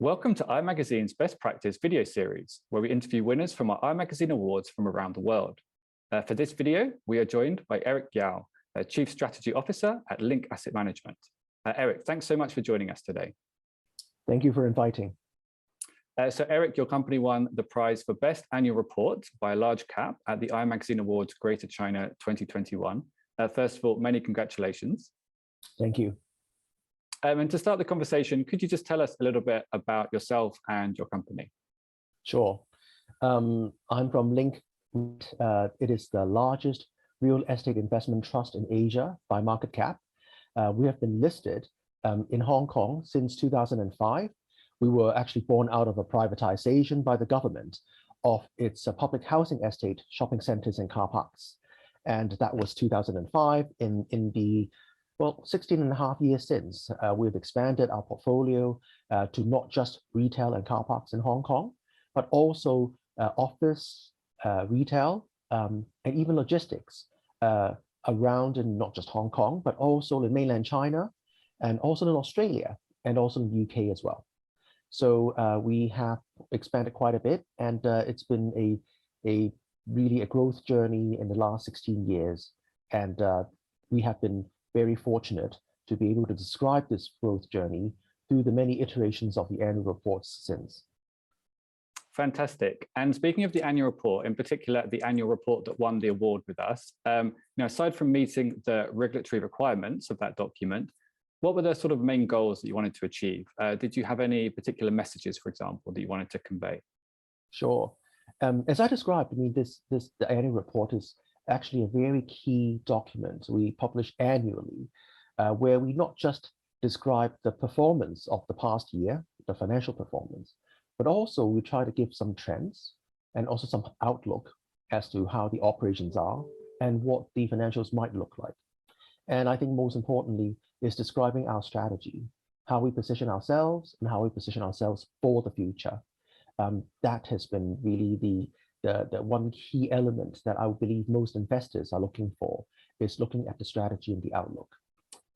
Welcome to iMagazine's Best Practice video series, where we interview winners from our iMagazine Awards from around the world. For this video, we are joined by Eric Yao, Chief Strategy Officer at Link Asset Management. Eric, thanks so much for joining us today. Thank you for inviting. So Eric, your company won the prize for Best Annual Report by a large cap at the iMagazine Awards Greater China 2021. First of all, many congratulations. Thank you. And to start the conversation, could you just tell us a little bit about yourself and your company? Sure. I'm from Link. It is the largest real estate investment trust in Asia by market cap. We have been listed in Hong Kong since 2005. We were actually born out of a privatization by the government of its public housing estate, shopping centers, and car parks. And that was 2005. In the 16 and a half years since, we've expanded our portfolio to not just retail and car parks in Hong Kong, but also office, retail, and even logistics around in not just Hong Kong, but also in mainland China, and also in Australia, and also in the UK as well. So we have expanded quite a bit, and it's been really a growth journey in the last 16 years. And we have been very fortunate to be able to describe this growth journey through the many iterations of the annual reports since. Fantastic. And speaking of the annual report, in particular, the annual report that won the award with us, aside from meeting the regulatory requirements of that document, what were the sort of main goals that you wanted to achieve? Did you have any particular messages, for example, that you wanted to convey? Sure. As I described, the annual report is actually a very key document we publish annually, where we not just describe the performance of the past year, the financial performance, but also we try to give some trends and also some outlook as to how the operations are and what the financials might look like. And I think most importantly is describing our strategy, how we position ourselves and how we position ourselves for the future. That has been really the one key element that I believe most investors are looking for, is looking at the strategy and the outlook.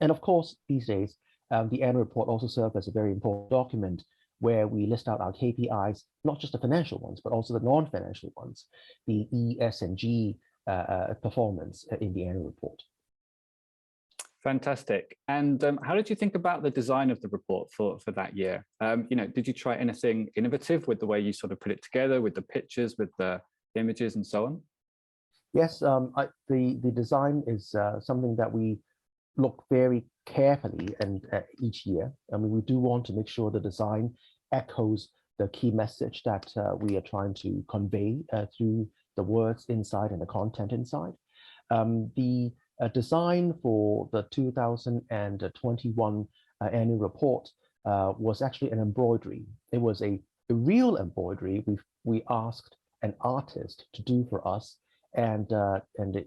And of course, these days, the annual report also serves as a very important document where we list out our KPIs, not just the financial ones, but also the non-financial ones, the E, S, and G performance in the annual report. Fantastic. And how did you think about the design of the report for that year? Did you try anything innovative with the way you sort of put it together, with the pictures, with the images, and so on? Yes, the design is something that we look very carefully and each year. I mean, we do want to make sure the design echoes the key message that we are trying to convey through the words inside and the content inside. The design for the 2021 annual report was actually an embroidery. It was a real embroidery we asked an artist to do for us, and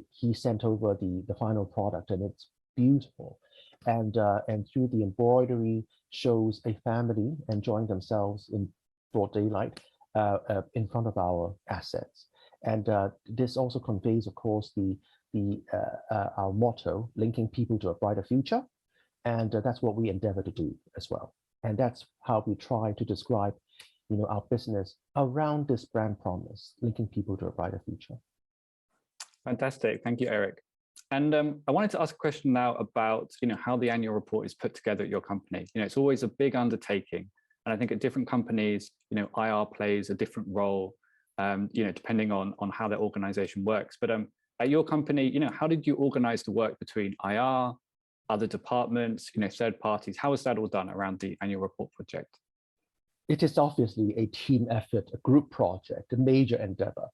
he sent over the final product, and it's beautiful. And through the embroidery shows a family enjoying themselves in broad daylight in front of our assets. And this also conveys, of course, our motto, linking people to a brighter future. And that's what we endeavor to do as well. And that's how we try to describe, our business around this brand promise, linking people to a brighter future. Fantastic. Thank you, Eric. And I wanted to ask a question now about, how the annual report is put together at your company. It's always a big undertaking. And I think at different companies, IR plays a different role, depending on how their organization works. But at your company, how did you organize the work between IR, other departments, third parties? How is that all done around the annual report project? It is obviously a team effort, a group project, a major endeavor.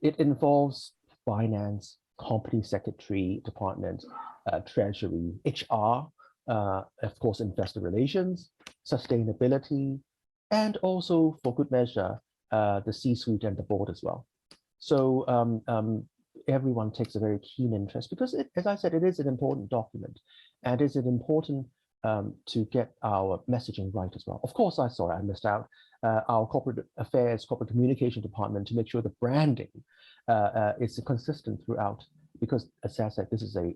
It involves finance, company secretary, department, treasury, HR, of course, investor relations, sustainability, and also, for good measure, the C-suite and the board as well. So everyone takes a very keen interest because, as I said, it is an important document, and it's important to get our messaging right as well. Of course, I missed out our corporate affairs, corporate communication department to make sure the branding is consistent throughout, because, as I said, this is a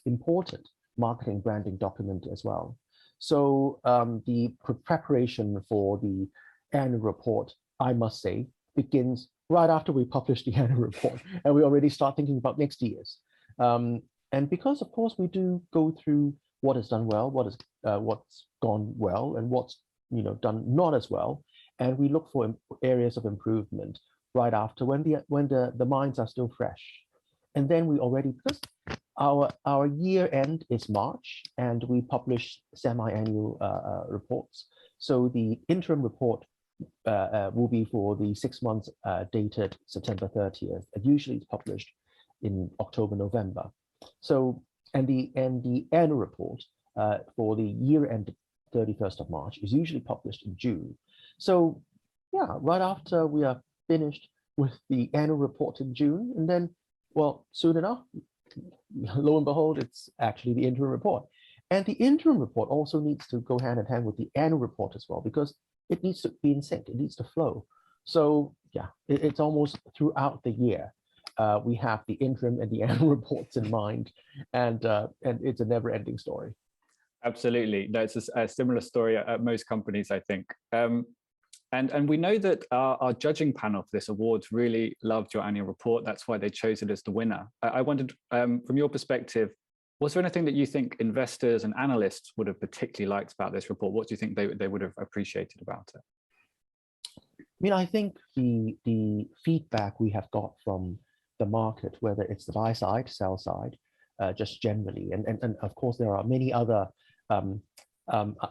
important marketing branding document as well. So the preparation for the annual report, I must say, begins right after we publish the annual report, and we already start thinking about next year's. And because, of course, we do go through what has done well, what's gone well, and what's done not as well, and we look for areas of improvement right after when the minds are still fresh. And then we already, because our year end is March, and we publish semi-annual reports. So the interim report will be for the 6 months dated September 30th. And usually it's published in October, November. So and the annual report for the year end 31st of March is usually published in June. So yeah, right after we are finished with the annual report in June, and then, well, soon enough, lo and behold, it's actually the interim report. And the interim report also needs to go hand in hand with the annual report as well, because it needs to be in sync, it needs to flow. So yeah, it's almost throughout the year. We have the interim and the annual reports in mind, and it's a never-ending story. Absolutely. That's a similar story at most companies, I think. And we know that our judging panel for this award really loved your annual report. That's why they chose it as the winner. I wondered, from your perspective, was there anything that you think investors and analysts would have particularly liked about this report? What do you think they would have appreciated about it? I mean, I think the feedback we have got from the market, whether it's the buy side, sell side, just generally, and of course there are many other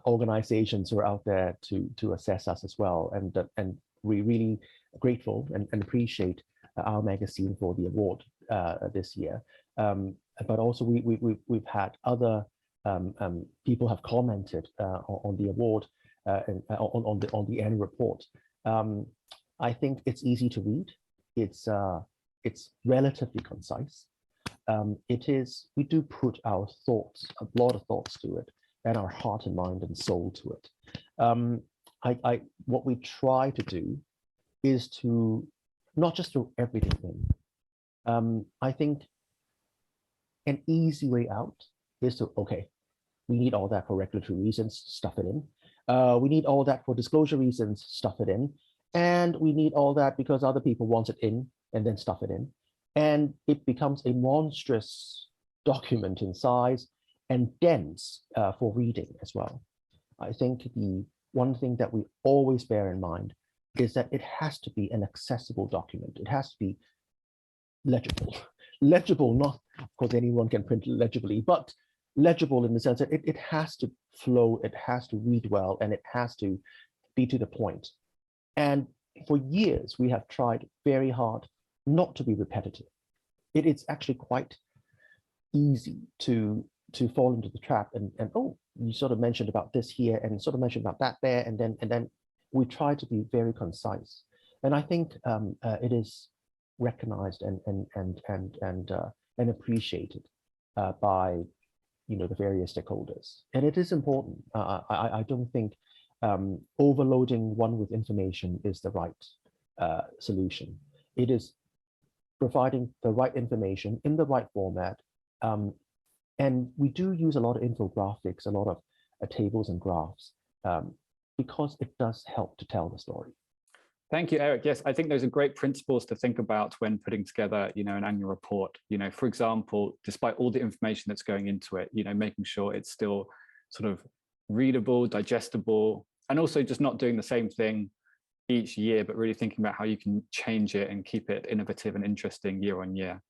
organizations who are out there to assess us as well, and we're really grateful and appreciate our magazine for the award this year. But also we've had other people have commented on the award and on the annual report. I think it's easy to read. It's relatively concise. We do put our thoughts, a lot of thoughts to it, and our heart and mind and soul to it. What we try to do is to not just throw everything in. I think an easy way out is to, okay, we need all that for regulatory reasons, stuff it in. We need all that for disclosure reasons, stuff it in. And we need all that because other people want it in, and then stuff it in. And it becomes a monstrous document in size and dense for reading as well. I think the one thing that we always bear in mind is that it has to be an accessible document. It has to be legible. Legible, not, of course, anyone can print legibly, but legible in the sense that it has to flow, it has to read well, and it has to be to the point. And for years, we have tried very hard not to be repetitive. It's actually quite easy to fall into the trap and oh, you sort of mentioned about this here and sort of mentioned about that there, and then we try to be very concise. And I think it is recognized and appreciated by the various stakeholders, and it is important. I don't think overloading one with information is the right solution. It is providing the right information in the right format, and we do use a lot of infographics, a lot of tables and graphs, because it does help to tell the story. Thank you, Eric. Yes, I think those are great principles to think about when putting together, an annual report. For example, despite all the information that's going into it, making sure it's still sort of readable, digestible, and also just not doing the same thing each year, but really thinking about how you can change it and keep it innovative and interesting year on year.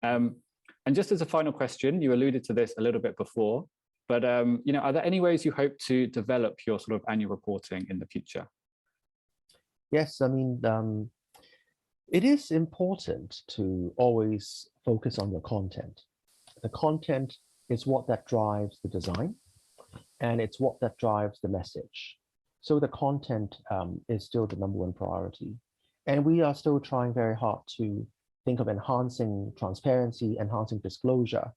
And just as a final question, you alluded to this a little bit before, but are there any ways you hope to develop your sort of annual reporting in the future? Yes, I mean, it is important to always focus on the content. The content is what that drives the design, and it's what that drives the message. So the content is still the #1 priority. And we are still trying very hard to think of enhancing transparency, enhancing disclosure,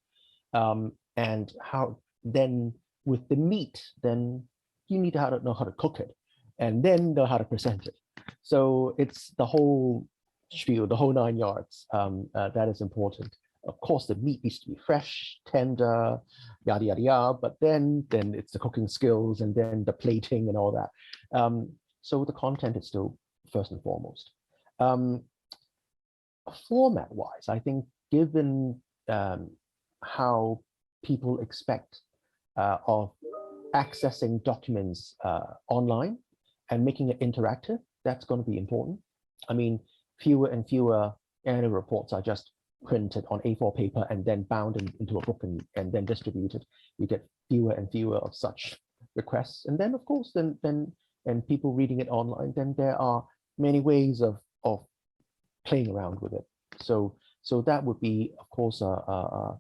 and how then with the meat, then you need to know how to cook it, and then know how to present it. So it's the whole spiel, the whole 9 yards that is important. Of course, the meat needs to be fresh, tender, yada yada yada. But then it's the cooking skills, and then the plating and all that. So the content is still first and foremost. Format-wise, I think given how people expect of accessing documents online and making it interactive, that's going to be important. I mean, fewer and fewer annual reports are just printed on A4 paper and then bound into a book and then distributed. You get fewer and fewer of such requests. And then, of course, and people reading it online, then there are many ways of playing around with it. So that would be, of course, a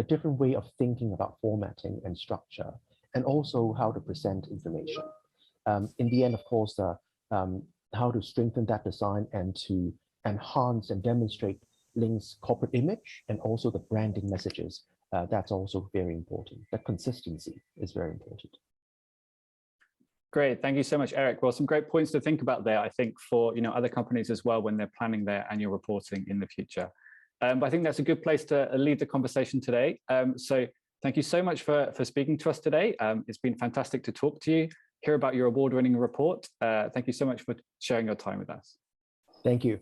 different way of thinking about formatting and structure, and also how to present information. In the end, of course, how to strengthen that design and to enhance and demonstrate Link's corporate image and also the branding messages. That's also very important. That consistency is very important. Great, thank you so much, Eric. Well, some great points to think about there, I think, for other companies as well when they're planning their annual reporting in the future. But I think that's a good place to leave the conversation today. So thank you so much for speaking to us today. It's been fantastic to talk to you, hear about your award-winning report. Thank you so much for sharing your time with us. Thank you.